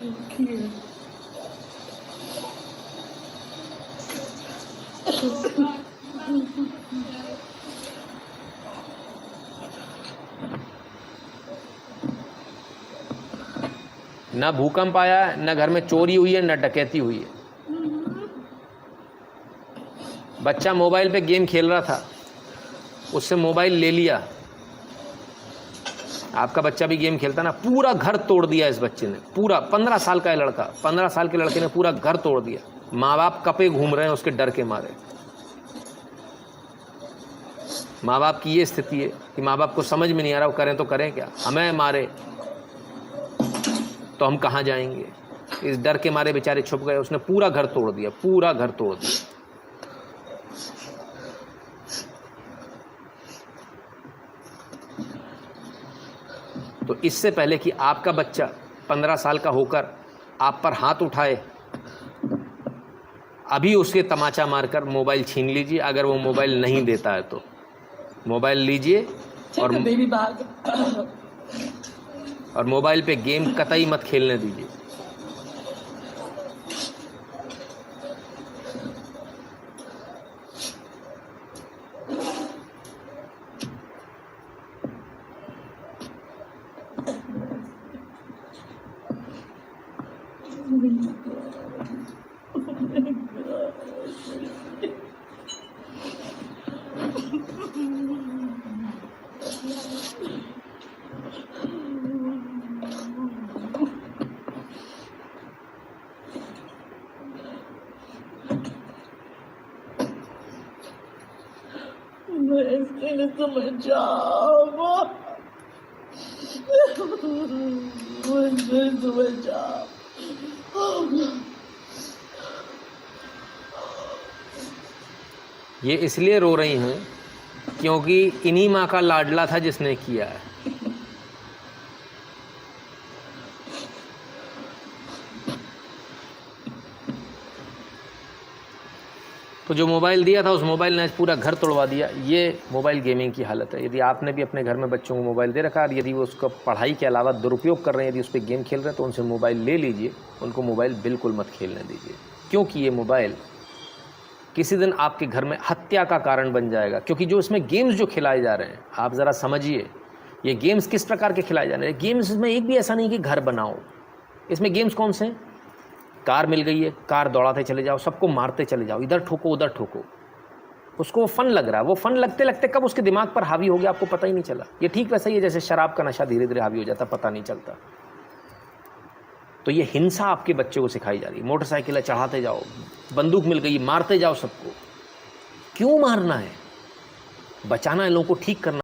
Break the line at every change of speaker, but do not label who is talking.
ना भूकंप आया, ना घर में चोरी हुई है, ना डकैती हुई है। बच्चा मोबाइल पे गेम खेल रहा था, उससे मोबाइल ले लिया। आपका बच्चा भी गेम खेलता ना, पूरा घर तोड़ दिया इस बच्चे ने। पूरा 15 साल का है लड़का, 15 साल के लड़के ने पूरा घर तोड़ दिया। माँ बाप कपे घूम रहे हैं उसके डर के मारे। माँ बाप की ये स्थिति है कि माँ बाप को समझ में नहीं आ रहा वो करें तो करें क्या। हमें मारे तो हम कहाँ जाएंगे, इस डर के मारे बेचारे छुप गए। उसने पूरा घर तोड़ दिया, पूरा घर तोड़ दिया। तो इससे पहले कि आपका बच्चा 15 साल का होकर आप पर हाथ उठाए, अभी उसके तमाचा मारकर मोबाइल छीन लीजिए। अगर वो मोबाइल नहीं देता है तो मोबाइल लीजिए और मोबाइल पे गेम कतई मत खेलने दीजिए। ये इसलिए रो रही हैं क्योंकि इन्हीं माँ का लाडला था जिसने किया है। तो जो मोबाइल दिया था उस मोबाइल ने पूरा घर तोड़वा दिया। ये मोबाइल गेमिंग की हालत है। यदि आपने भी अपने घर में बच्चों को मोबाइल दे रखा है, यदि वो उसका पढ़ाई के अलावा दुरुपयोग कर रहे हैं, यदि उस पर गेम खेल रहे हैं, तो उनसे मोबाइल ले लीजिए। उनको मोबाइल बिल्कुल मत खेलने दीजिए, क्योंकि ये मोबाइल किसी दिन आपके घर में हत्या का कारण बन जाएगा। क्योंकि जो इसमें गेम्स जो खिलाए जा रहे हैं, आप ज़रा समझिए ये गेम्स किस प्रकार के खिलाए जा रहे हैं। गेम्स में एक भी ऐसा नहीं कि घर बनाओ। इसमें गेम्स कौन से हैं? कार मिल गई है, कार दौड़ाते चले जाओ, सबको मारते चले जाओ, इधर ठोको उधर ठोको। उसको वो फन लग रहा है। वो फन लगते लगते कब उसके दिमाग पर हावी हो गया आपको पता ही नहीं चला। ये ठीक वैसा ही है जैसे शराब का नशा धीरे धीरे हावी हो जाता, पता नहीं चलता। तो ये हिंसा आपके बच्चे को सिखाई जा रही है। मोटरसाइकिलें चढ़ाते जाओ, बंदूक मिल गई मारते जाओ सबको। क्यों मारना है? बचाना है लोगों को, ठीक करना।